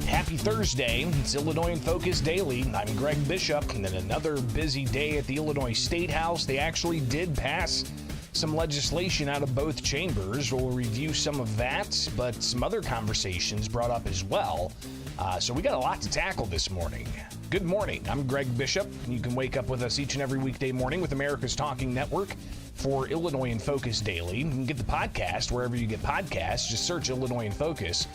Happy Thursday. It's Illinois in Focus Daily. I'm Greg Bishop, and then another busy day at the Illinois State House. They actually did pass some legislation out of both chambers. We'll review some of that, but some other conversations brought up as well. So we got a lot to tackle this morning. Good morning. I'm Greg Bishop. You can wake up with us each and every weekday morning with America's Talking Network for Illinois in Focus Daily. You can get the podcast wherever you get podcasts. Just search Illinois in Focus.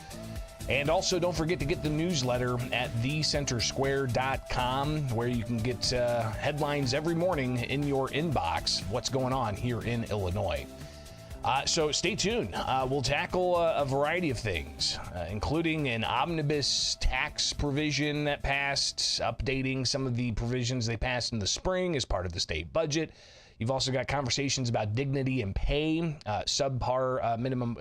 And also, don't forget to get the newsletter at thecentersquare.com, where you can get headlines every morning in your inbox, what's going on here in Illinois. So stay tuned. We'll tackle a variety of things, including an omnibus tax provision that passed, updating some of the provisions they passed in the spring as part of the state budget. You've also got conversations about dignity and pay, sub-minimum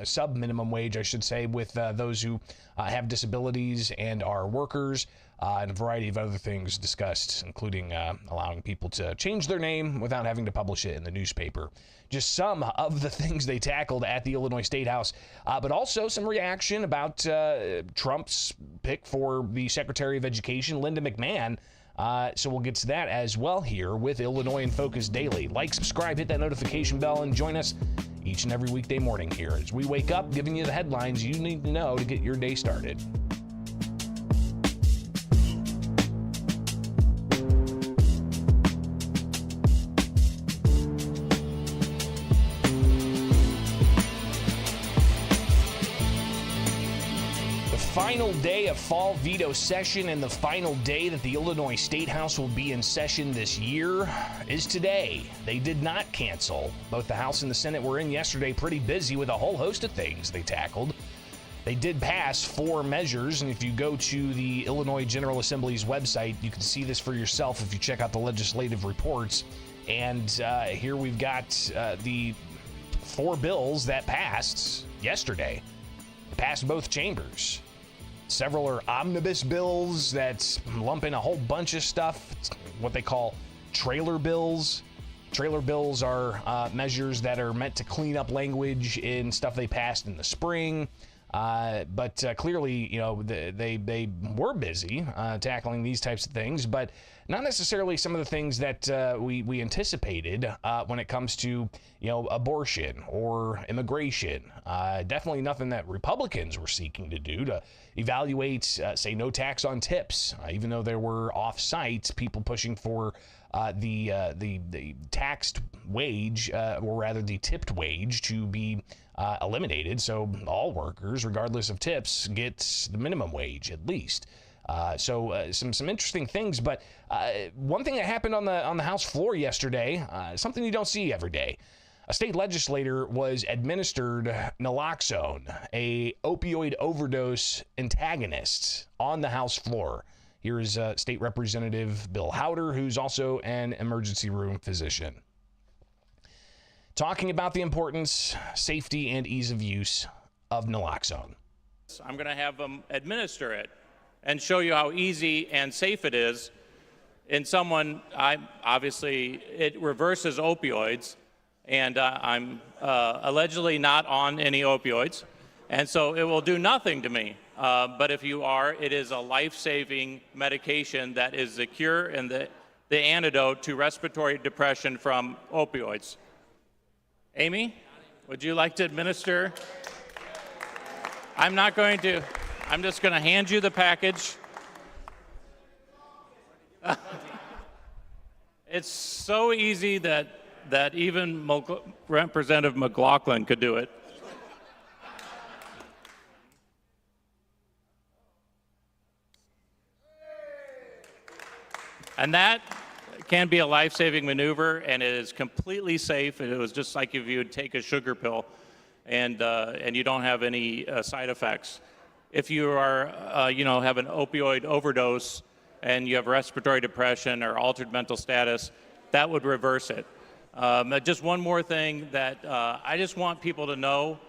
wage, I should say, with those who have disabilities and are workers, and a variety of other things discussed, including allowing people to change their name without having to publish it in the newspaper. Just some of the things they tackled at the Illinois State House, but also some reaction about Trump's pick for the Secretary of Education, Linda McMahon. So we'll get to that as well here with Illinois in Focus Daily. Like, subscribe, hit that notification bell, and join us each and every weekday morning here as we wake up giving you the headlines you need to know to get your day started. Final day of fall veto session and the final day that the Illinois State House will be in session this year is today. They did not cancel. Both the House and the Senate were in yesterday pretty busy with a whole host of things they tackled. They did pass 4 measures, and if you go to the Illinois General Assembly's website, you can see this for yourself if you check out the legislative reports. And here we've got the 4 bills that passed yesterday. They passed both chambers. Several are omnibus bills that lump in a whole bunch of stuff, what they call trailer bills. Trailer bills are measures that are meant to clean up language in stuff they passed in the spring. But clearly, you know, they were busy tackling these types of things, but not necessarily some of the things that we anticipated when it comes to, you know, abortion or immigration. Definitely nothing that Republicans were seeking to do to evaluate, say, no tax on tips, even though there were off-site people pushing for the taxed wage, or rather the tipped wage, to be eliminated, so all workers, regardless of tips, get the minimum wage at least. So some interesting things, but one thing that happened on the House floor yesterday, something you don't see every day. A state legislator was administered naloxone, a opioid overdose antagonist, on the House floor. Here is State Representative Bill Howder, who's also an emergency room physician, talking about the importance, safety, and ease of use of naloxone. I'm going to have them administer it and show you how easy and safe it is in someone. Obviously, it reverses opioids, and I'm allegedly not on any opioids, and so it will do nothing to me. But if you are, it is a life-saving medication that is the cure and the antidote to respiratory depression from opioids. Amy, would you like to administer? I'm just going to hand you the package. It's so easy that even Representative McLaughlin could do it. And that can be a life-saving maneuver, and it is completely safe. It was just like if you would take a sugar pill, and you don't have any side effects. If you are, have an opioid overdose, and you have respiratory depression or altered mental status, that would reverse it. Just one more thing that I just want people to know,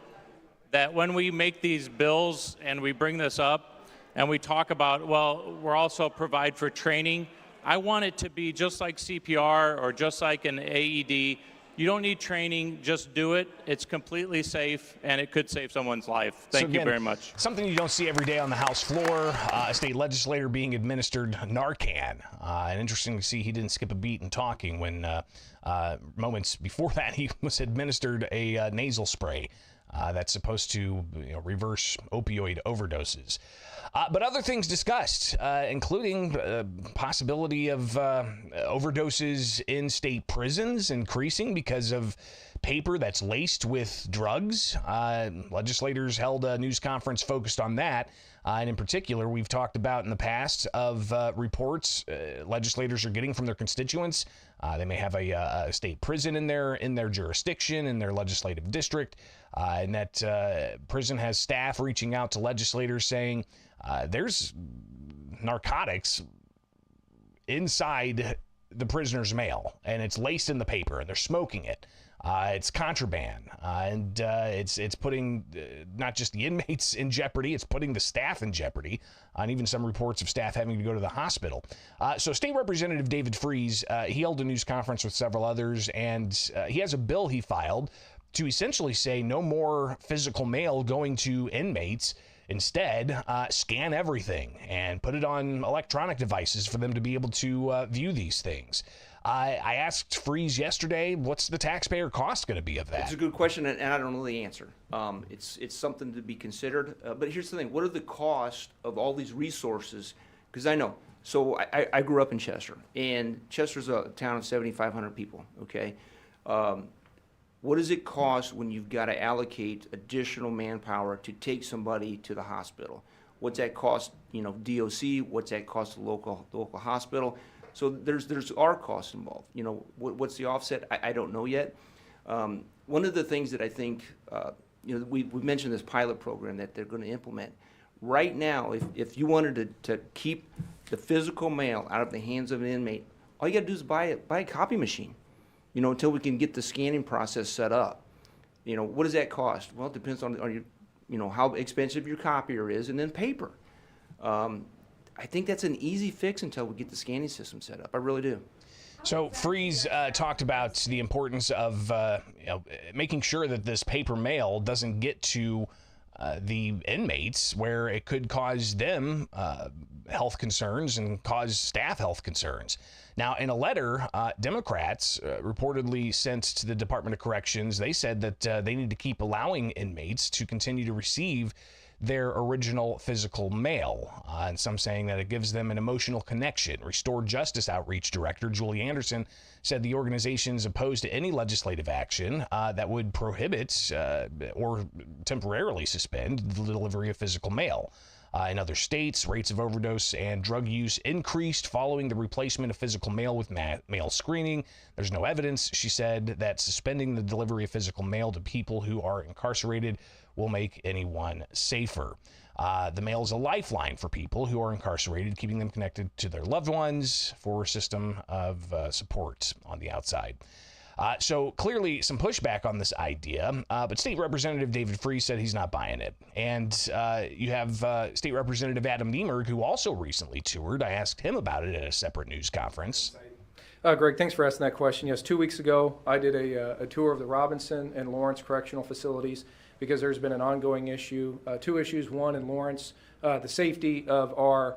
that when we make these bills and we bring this up and we talk about, well, we're also provide for training, I want it to be just like CPR or just like an AED. You don't need training, just do it. It's completely safe, and it could save someone's life. Thank you very much. Something you don't see every day on the House floor, a state legislator being administered Narcan. And interesting to see he didn't skip a beat in talking when moments before that he was administered a nasal spray that's supposed to reverse opioid overdoses. But other things discussed, including possibility of overdoses in state prisons increasing because of paper that's laced with drugs. Legislators held a news conference focused on that. And in particular, we've talked about in the past of reports legislators are getting from their constituents. They may have a state prison in their jurisdiction, in their legislative district, and that prison has staff reaching out to legislators saying there's narcotics inside the prisoner's mail, and it's laced in the paper, and they're smoking it. It's contraband, and it's putting not just the inmates in jeopardy, it's putting the staff in jeopardy, and even some reports of staff having to go to the hospital. So State Representative David Freese, he held a news conference with several others, and he has a bill he filed to essentially say no more physical mail going to inmates. Instead, scan everything and put it on electronic devices for them to be able to view these things. I asked Freese yesterday, what's the taxpayer cost going to be of that? It's a good question, and I don't know the answer. It's something to be considered. But here's the thing. What are the costs of all these resources? Because I know. So I grew up in Chester, and Chester's a town of 7,500 people, okay? What does it cost when you've got to allocate additional manpower to take somebody to the hospital? What's that cost, DOC? What's that cost the local hospital? So there's our costs involved. What's the offset? I don't know yet. One of the things that I think, we mentioned this pilot program that they're going to implement. Right now, if you wanted to keep the physical mail out of the hands of an inmate, all you got to do is buy a copy machine. Until we can get the scanning process set up. What does that cost? Well, it depends on your, how expensive your copier is, and then paper. I think that's an easy fix until we get the scanning system set up. I really do. So Freese talked about the importance of making sure that this paper mail doesn't get to the inmates where it could cause them health concerns and cause staff health concerns. Now, in a letter, Democrats reportedly sent to the Department of Corrections, they said that they need to keep allowing inmates to continue to receive their original physical mail, and some saying that it gives them an emotional connection. Restored Justice Outreach Director Julie Anderson said the organization's opposed to any legislative action that would prohibit or temporarily suspend the delivery of physical mail. In other states, rates of overdose and drug use increased following the replacement of physical mail with mail screening. There's no evidence, she said, that suspending the delivery of physical mail to people who are incarcerated will make anyone safer. The mail is a lifeline for people who are incarcerated, keeping them connected to their loved ones for a system of support on the outside. So clearly some pushback on this idea, but State Representative David Freese said he's not buying it. And you have State Representative Adam Niemerg, who also recently toured. I asked him about it at a separate news conference. Greg, thanks for asking that question. Yes, 2 weeks ago, I did a tour of the Robinson and Lawrence correctional facilities because there's been an ongoing issue, two issues. One, in Lawrence, the safety of our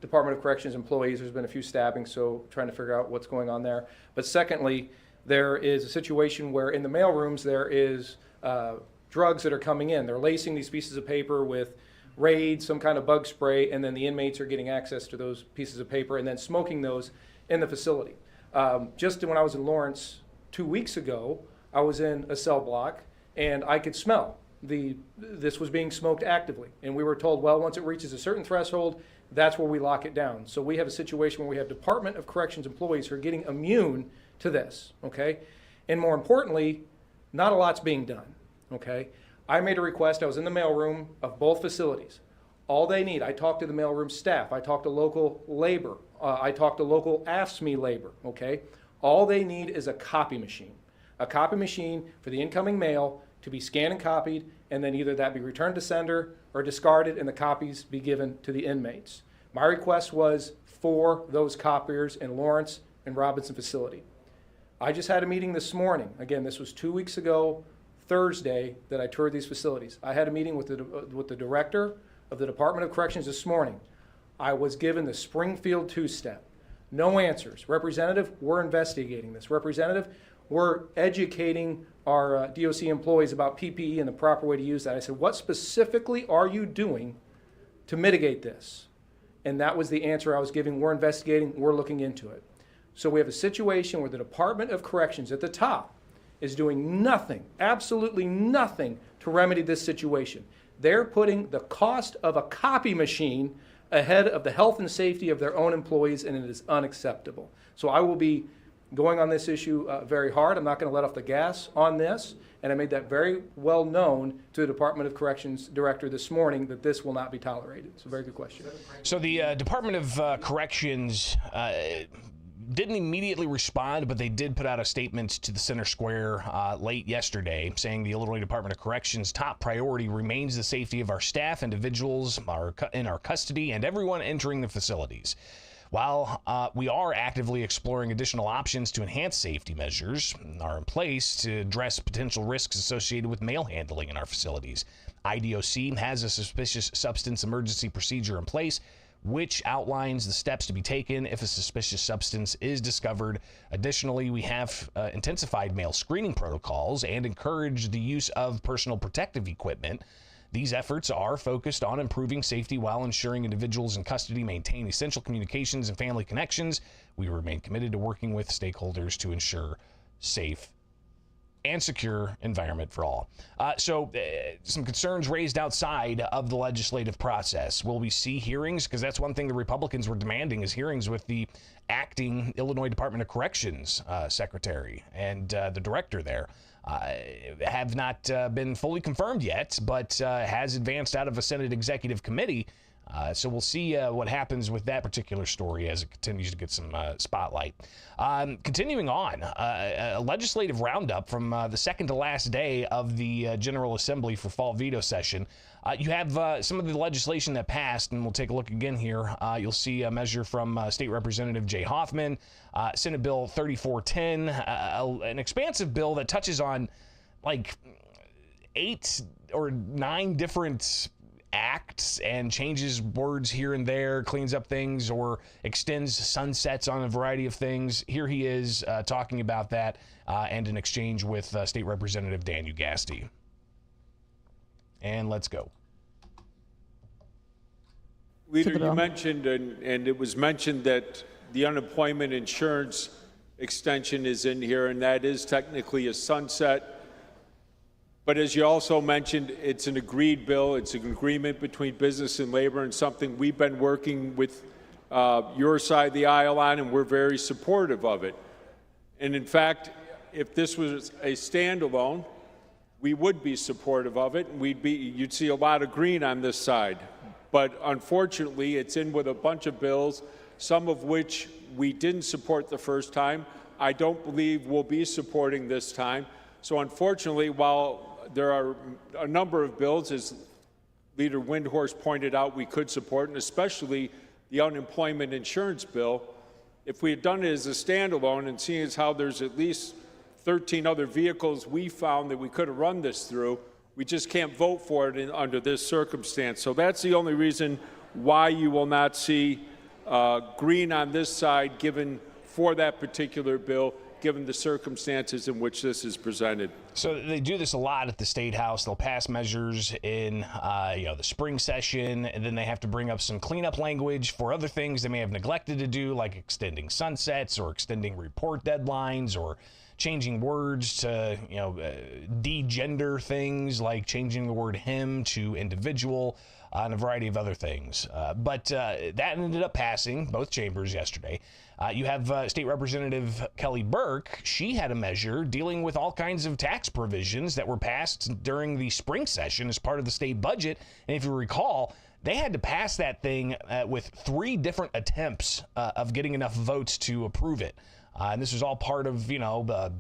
Department of Corrections employees. There's been a few stabbings, so trying to figure out what's going on there. But secondly, there is a situation where in the mailrooms there is drugs that are coming in. They're lacing these pieces of paper with Raid, some kind of bug spray, and then the inmates are getting access to those pieces of paper and then smoking those in the facility. Just when I was in Lawrence 2 weeks ago, I was in a cell block and I could smell this was being smoked actively. And we were told, well, once it reaches a certain threshold, that's where we lock it down. So we have a situation where we have Department of Corrections employees who are getting immune to this, okay? And more importantly, not a lot's being done, okay? I made a request. I was in the mailroom of both facilities. All they need, I talked to the mailroom staff. I talked to local labor. I talked to local AFSCME labor, okay? All they need is a copy machine for the incoming mail to be scanned and copied, and then either that be returned to sender or discarded and the copies be given to the inmates. My request was for those copiers in Lawrence and Robinson facility. I just had a meeting this morning. Again, this was 2 weeks ago, Thursday, that I toured these facilities. I had a meeting with the director of the Department of Corrections this morning. I was given the Springfield two-step. No answers. Representative, we're investigating this. Representative, we're educating our DOC employees about PPE and the proper way to use that. I said, what specifically are you doing to mitigate this? And that was the answer I was giving. We're investigating, we're looking into it. So we have a situation where the Department of Corrections at the top is doing nothing, absolutely nothing to remedy this situation. They're putting the cost of a copy machine ahead of the health and safety of their own employees, and it is unacceptable. So I will be going on this issue very hard. I'm not going to let off the gas on this, and I made that very well known to the Department of Corrections director this morning that this will not be tolerated. It's a very good question. So the Department of Corrections didn't immediately respond, but they did put out a statement to the Center Square late yesterday saying the Illinois Department of Corrections' top priority remains the safety of our staff, individuals in our custody, and everyone entering the facilities. While we are actively exploring additional options to enhance safety measures are in place to address potential risks associated with mail handling in our facilities, IDOC has a suspicious substance emergency procedure in place, which outlines the steps to be taken if a suspicious substance is discovered. Additionally, we have intensified mail screening protocols and encouraged the use of personal protective equipment. These efforts are focused on improving safety while ensuring individuals in custody maintain essential communications and family connections. We remain committed to working with stakeholders to ensure safe and secure environment for all. Some concerns raised outside of the legislative process. Will we see hearings? Because that's one thing the Republicans were demanding, is hearings with the acting Illinois Department of Corrections secretary and the director there. Have not been fully confirmed yet, but has advanced out of a Senate Executive Committee. So we'll see what happens with that particular story as it continues to get some spotlight. Continuing on, a legislative roundup from the second to last day of the General Assembly for fall veto session. You have some of the legislation that passed, and we'll take a look again here. You'll see a measure from State Representative Jay Hoffman, Senate Bill 3410, an expansive bill that touches on like 8 or 9 different acts and changes words here and there, cleans up things, or extends sunsets on a variety of things. Here he is talking about that and an exchange with State Representative Dan Ugasti. And let's go. Leader, you mentioned, and it was mentioned that the unemployment insurance extension is in here, and that is technically a sunset. But as you also mentioned, it's an agreed bill. It's an agreement between business and labor, and something we've been working with your side of the aisle on, and we're very supportive of it. And in fact, if this was a standalone, we would be supportive of it, and you'd see a lot of green on this side. But unfortunately, it's in with a bunch of bills, some of which we didn't support the first time. I don't believe we'll be supporting this time. So unfortunately, while there are a number of bills, as Leader Windhorst pointed out, we could support, and especially the unemployment insurance bill, if we had done it as a standalone, and seeing as how there's at least 13 other vehicles we found that we could have run this through, we just can't vote for it under this circumstance. So that's the only reason why you will not see green on this side given for that particular bill, given the circumstances in which this is presented. So they do this a lot at the State House. They'll pass measures in, the spring session, and then they have to bring up some cleanup language for other things they may have neglected to do, like extending sunsets or extending report deadlines or changing words to, de-gender things, like changing the word him to individual, and a variety of other things. But that ended up passing both chambers yesterday. You have State Representative Kelly Burke. She had a measure dealing with all kinds of tax provisions that were passed during the spring session as part of the state budget. And if you recall, they had to pass that thing with 3 different attempts of getting enough votes to approve it. And this was all part of, the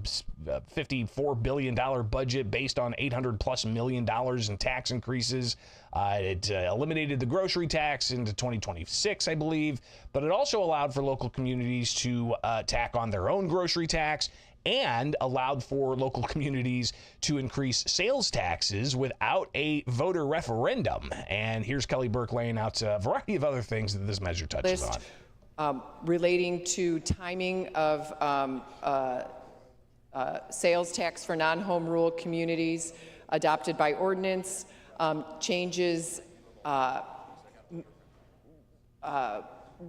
$54 billion budget based on $800+ million in tax increases. It eliminated the grocery tax into 2026, I believe, but it also allowed for local communities to tack on their own grocery tax and allowed for local communities to increase sales taxes without a voter referendum. And here's Kelly Burke laying out a variety of other things that this measure touches on. Relating to timing of sales tax for non-home rule communities adopted by ordinance, changes,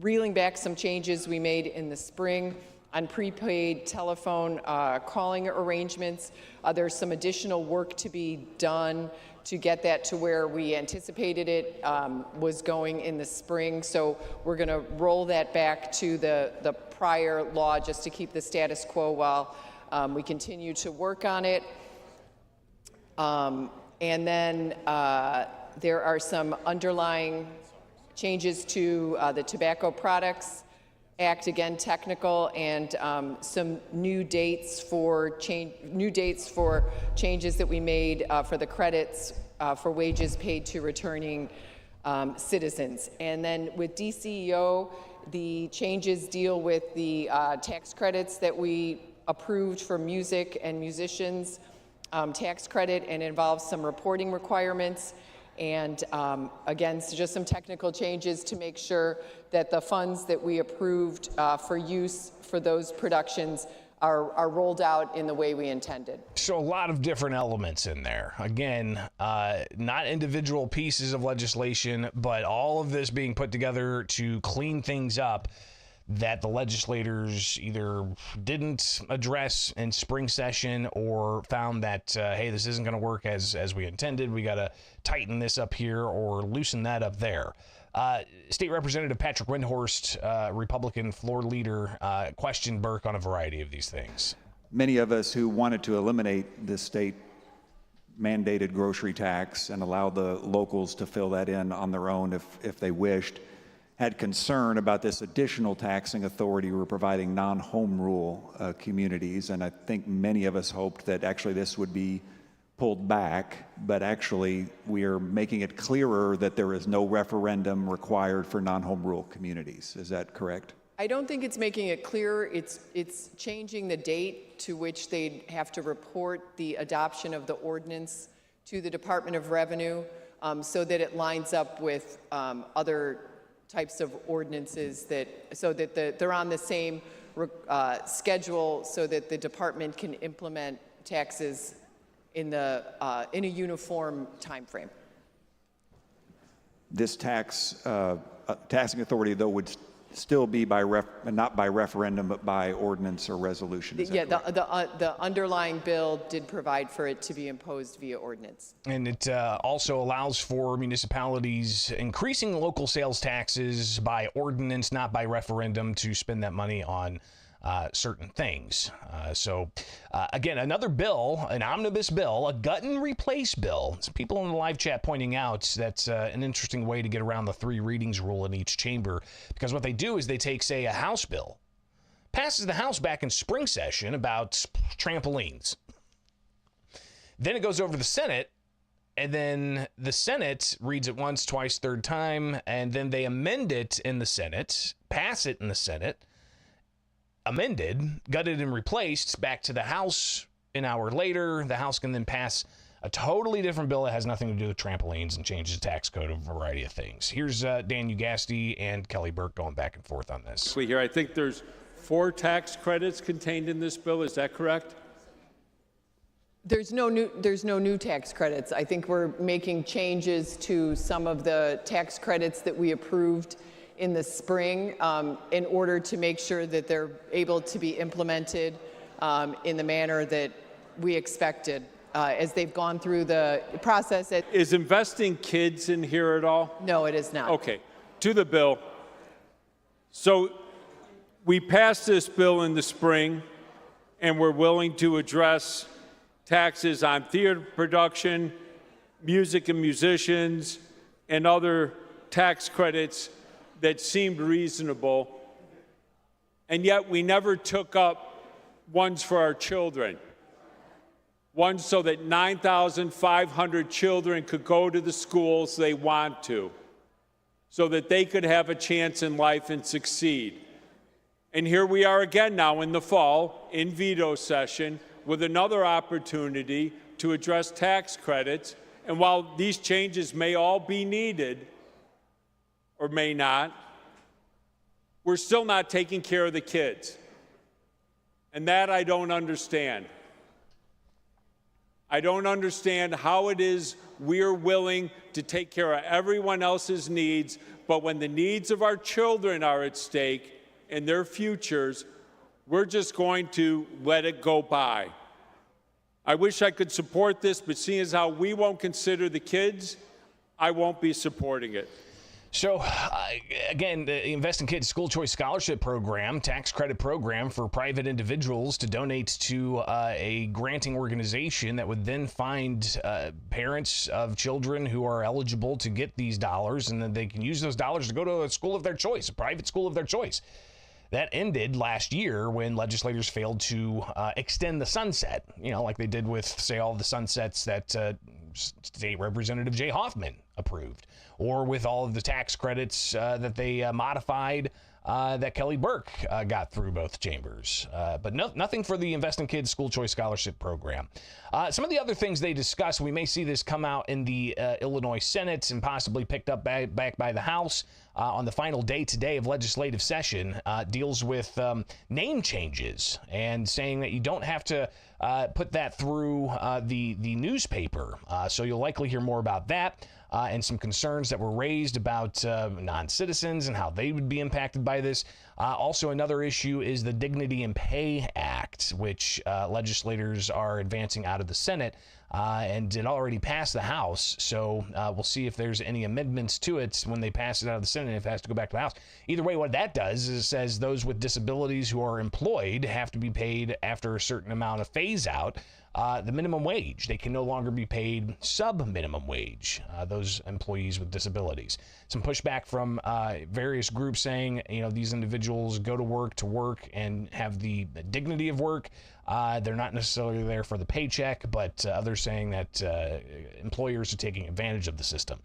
reeling back some changes we made in the spring on prepaid telephone calling arrangements. There's some additional work to be done to get that to where we anticipated it was going in the spring. So we're going to roll that back to the prior law just to keep the status quo while we continue to work on it. And then there are some underlying changes to the Tobacco Products Act, again technical, and some new dates for changes that we made for the credits for wages paid to returning citizens. And then with DCEO, the changes deal with the tax credits that we approved for music and musicians tax credit, and involves some reporting requirements. And again, so just some technical changes to make sure that the funds that we approved for use for those productions are rolled out in the way we intended. So a lot of different elements in there. Again, not individual pieces of legislation, but all of this being put together to clean things up that the legislators either didn't address in spring session or found that, hey, this isn't going to work as we intended. We got to tighten this up here or loosen that up there. State Representative Patrick Windhorst, Republican floor leader, questioned Burke on a variety of these things. Many of us who wanted to eliminate the state mandated grocery tax and allow the locals to fill that in on their own if they wished, had concern about this additional taxing authority we're providing non-home rule communities. And I think many of us hoped that actually this would be pulled back, but actually we are making it clearer that there is no referendum required for non-home rule communities. Is that correct? I don't think it's making it clearer. It's changing the date to which they'd have to report the adoption of the ordinance to the Department of Revenue so that it lines up with other types of ordinances so that they're on the same schedule so that the department can implement taxes in a uniform time frame. This taxing authority, though, would still be not by referendum, but by ordinance or resolution. Yeah, the underlying bill did provide for it to be imposed via ordinance. And it also allows for municipalities increasing local sales taxes by ordinance, not by referendum, to spend that money on certain things. Again, another bill, an omnibus bill, a gut and replace bill. Some people in the live chat pointing out that's an interesting way to get around the 3 readings rule in each chamber, because what they do is they take, say, a House bill, passes the House back in spring session about trampolines. Then it goes over to the Senate, and then the Senate reads it once, twice, third time, and then they amend it in the Senate, pass it in the Senate, amended, gutted and replaced, back to the House an hour later. The House can then pass a totally different bill that has nothing to do with trampolines and changes the tax code, a variety of things. Here's Dan Ugasti and Kelly Burke going back and forth on this. Here, I think there's 4 tax credits contained in this bill. Is that correct? There's no new tax credits. I think we're making changes to some of the tax credits that we approved in the spring in order to make sure that they're able to be implemented in the manner that we expected as they've gone through the process. Is investing kids in here at all? No, it is not. Okay, to the bill. So we passed this bill in the spring, and we're willing to address taxes on theater production, music and musicians, and other tax credits that seemed reasonable. And yet we never took up ones for our children. One so that 9,500 children could go to the schools they want to, so that they could have a chance in life and succeed. And here we are again now in the fall, in veto session, with another opportunity to address tax credits. And while these changes may all be needed, or may not, we're still not taking care of the kids. And that I don't understand. I don't understand how it is we're willing to take care of everyone else's needs, but when the needs of our children are at stake and their futures, we're just going to let it go by. I wish I could support this, but seeing as how we won't consider the kids, I won't be supporting it. So, again, the Invest in Kids School Choice Scholarship Program, tax credit program for private individuals to donate to a granting organization that would then find parents of children who are eligible to get these dollars, and then they can use those dollars to go to a school of their choice, a private school of their choice. That ended last year when legislators failed to extend the sunset, like they did with, say, all the sunsets that State Representative Jay Hoffman approved, or with all of the tax credits that they modified that Kelly Burke got through both chambers. But nothing for the Invest in Kids School Choice Scholarship Program. Some of the other things they discussed, we may see this come out in the Illinois Senate and possibly picked up back by the House on the final day today of legislative session, deals with name changes and saying that you don't have to put that through the newspaper. So you'll likely hear more about that. And some concerns that were raised about non-citizens and how they would be impacted by this. Also, another issue is the Dignity and Pay Act, which legislators are advancing out of the Senate. And it already passed the House, so we'll see if there's any amendments to it when they pass it out of the Senate, if it has to go back to the House. Either way, what that does is it says those with disabilities who are employed have to be paid after a certain amount of phase-out. The minimum wage. They can no longer be paid sub-minimum wage, those employees with disabilities. Some pushback from various groups saying, these individuals go to work and have the dignity of work. They're not necessarily there for the paycheck, but others saying that employers are taking advantage of the system.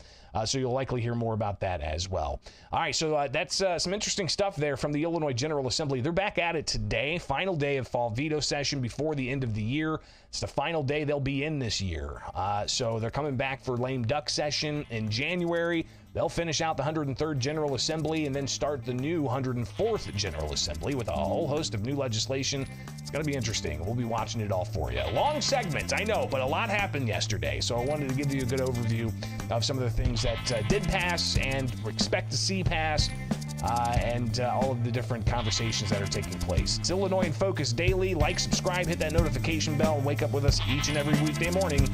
So you'll likely hear more about that as well. All right, so that's some interesting stuff there from the Illinois General Assembly. They're back at it today, final day of fall veto session before the end of the year. It's the final day they'll be in this year. So they're coming back for lame duck session in January. They'll finish out the 103rd General Assembly and then start the new 104th General Assembly with a whole host of new legislation. It's going to be interesting. We'll be watching it all for you. Long segment, I know, but a lot happened yesterday. So I wanted to give you a good overview of some of the things that did pass and expect to see pass. And all of the different conversations that are taking place. It's Illinois in Focus Daily. Like, subscribe, hit that notification bell, and wake up with us each and every weekday morning.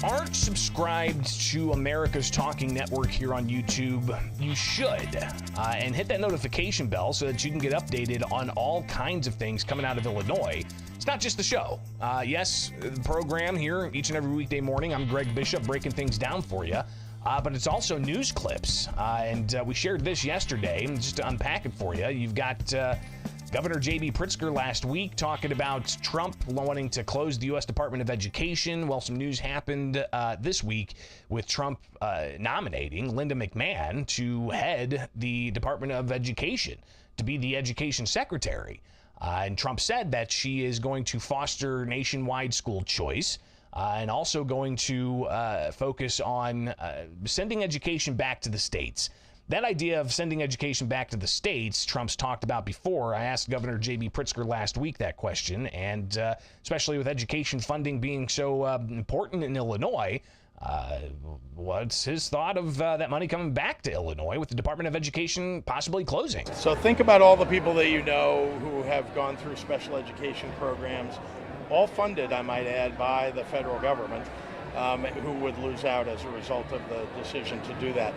Aren't subscribed to America's Talking Network here on YouTube, you should. And hit that notification bell so that you can get updated on all kinds of things coming out of Illinois. It's not just the show. Yes, the program here each and every weekday morning. I'm Greg Bishop breaking things down for you. But it's also news clips. And we shared this yesterday. Just to unpack it for you, you've got Governor J.B. Pritzker last week talking about Trump wanting to close the U.S. Department of Education. Well, some news happened this week with Trump nominating Linda McMahon to head the Department of Education, to be the education secretary. And Trump said that she is going to foster nationwide school choice and also going to focus on sending education back to the states. That idea of sending education back to the states, Trump's talked about before. I asked Governor J.B. Pritzker last week that question, and especially with education funding being so important in Illinois, what's his thought of that money coming back to Illinois with the Department of Education possibly closing? So think about all the people that you know who have gone through special education programs, all funded, I might add, by the federal government, who would lose out as a result of the decision to do that.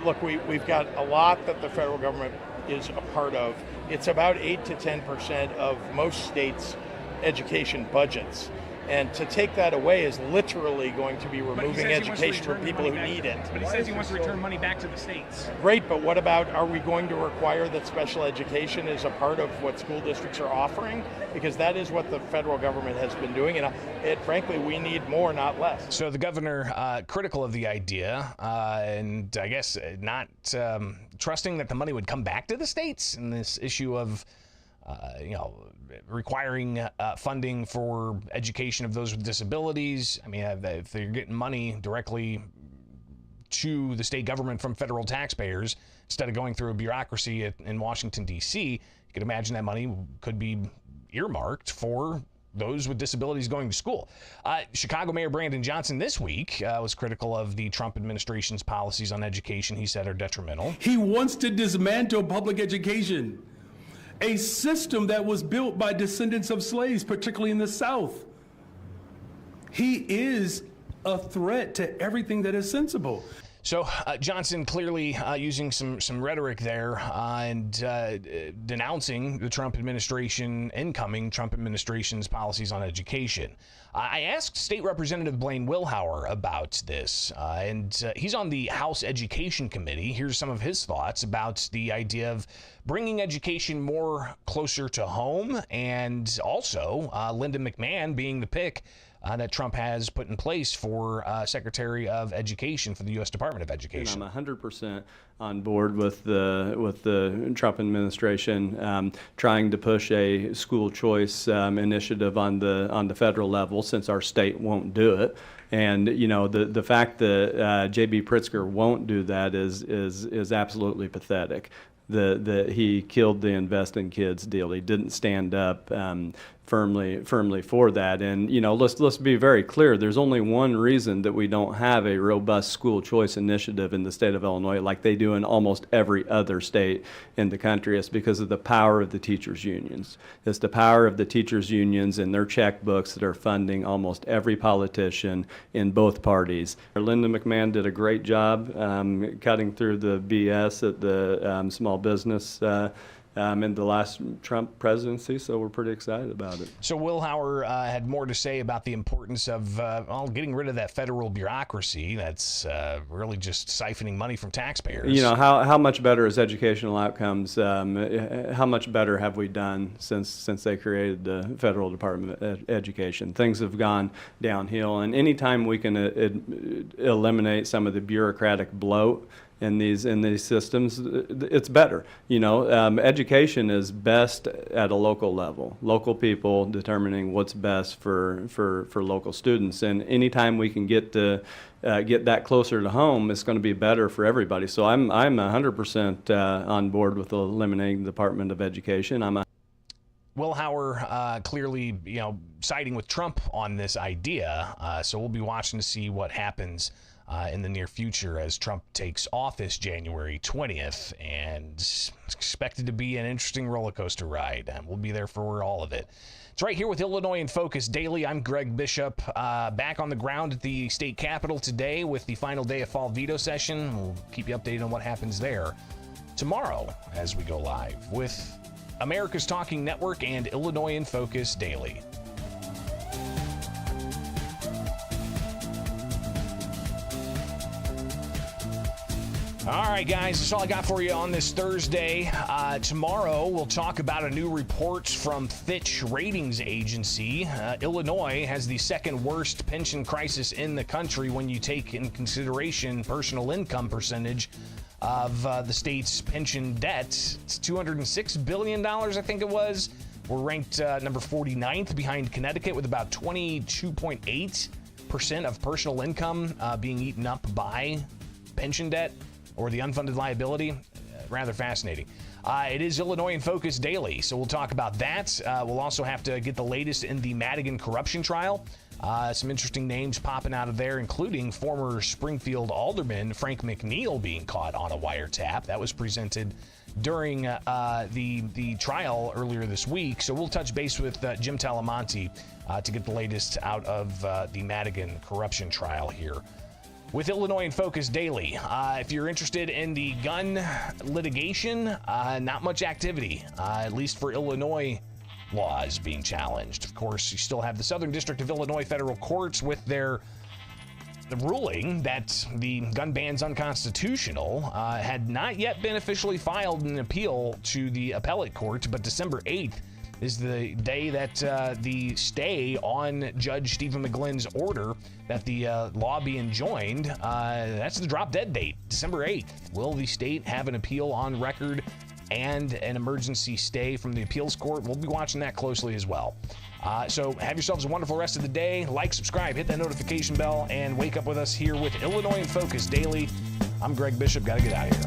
Look, we've got a lot that the federal government is a part of. It's about 8 to 10% of most states' education budgets. And to take that away is literally going to be removing education from people who need it. But he says he wants to return money back to the states. Great, but what about, are we going to require that special education is a part of what school districts are offering? Because that is what the federal government has been doing, and frankly, we need more, not less. So the governor critical of the idea, and I guess not trusting that the money would come back to the states in this issue of requiring funding for education of those with disabilities. I mean, if they're getting money directly to the state government from federal taxpayers instead of going through a bureaucracy in Washington, D.C., you could imagine that money could be earmarked for those with disabilities going to school. Chicago Mayor Brandon Johnson this week was critical of the Trump administration's policies on education he said are detrimental. He wants to dismantle public education, a system that was built by descendants of slaves, particularly in the South. He is a threat to everything that is sensible. So Johnson clearly using some rhetoric there and denouncing the Trump administration, incoming Trump administration's policies on education. I asked State Representative Blaine Wilhauer about this, and he's on the House Education Committee. Here's some of his thoughts about the idea of bringing education more closer to home, and also Linda McMahon being the pick that Trump has put in place for Secretary of Education for the U.S. Department of Education. And I'm 100% on board with the Trump administration trying to push a school choice initiative on the federal level, since our state won't do it. And the fact that J.B. Pritzker won't do that is absolutely pathetic. He killed the Invest in Kids deal. He didn't stand up firmly for that. And let's be very clear. There's only one reason that we don't have a robust school choice initiative in the state of Illinois, like they do in almost every other state in the country. It's because of the power of the teachers' unions. It's the power of the teachers' unions and their checkbooks that are funding almost every politician in both parties. Linda McMahon did a great job cutting through the BS at the small business in the last Trump presidency, so we're pretty excited about it. So Wilhauer had more to say about the importance of getting rid of that federal bureaucracy that's really just siphoning money from taxpayers. How much better is educational outcomes? How much better have we done since they created the federal Department of Education? Things have gone downhill, and anytime we can eliminate some of the bureaucratic bloat in these systems, it's better. Education is best at a local level. Local people determining what's best for local students, and anytime we can get that closer to home, it's going to be better for everybody. So I'm 100% on board with eliminating the Department of Education. Wilhauer clearly, siding with Trump on this idea. So we'll be watching to see what happens in the near future as Trump takes office January 20th, and it's expected to be an interesting roller coaster ride. We'll be there for all of it. It's right here with Illinois in Focus Daily. I'm Greg Bishop, back on the ground at the state capitol today with the final day of fall veto session. We'll keep you updated on what happens there tomorrow as we go live with America's Talking Network and Illinois in Focus Daily. All right, guys, that's all I got for you on this Thursday. Tomorrow, we'll talk about a new report from Fitch Ratings Agency. Illinois has the second worst pension crisis in the country when you take in consideration personal income percentage of the state's pension debt. It's $206 billion, I think it was. We're ranked number 49th behind Connecticut with about 22.8% of personal income being eaten up by pension debt or the unfunded liability. Rather fascinating. It is Illinois in Focus Daily, so we'll talk about that. We'll also have to get the latest in the Madigan corruption trial. Some interesting names popping out of there, including former Springfield Alderman Frank McNeil being caught on a wiretap. That was presented during the trial earlier this week. So we'll touch base with Jim Talamonte to get the latest out of the Madigan corruption trial here. With Illinois in Focus Daily, if you're interested in the gun litigation, not much activity, at least for Illinois laws being challenged. Of course, you still have the Southern District of Illinois federal courts with the ruling that the gun ban's unconstitutional. Had not yet been officially filed in an appeal to the appellate court, but December 8th is the day that the stay on Judge Stephen McGlynn's order that the law be enjoined, that's the drop dead date, December 8th. Will the state have an appeal on record and an emergency stay from the appeals court? We'll be watching that closely as well. So have yourselves a wonderful rest of the day. Like, subscribe, hit that notification bell, and wake up with us here with Illinois in Focus Daily. I'm Greg Bishop. Got to get out of here.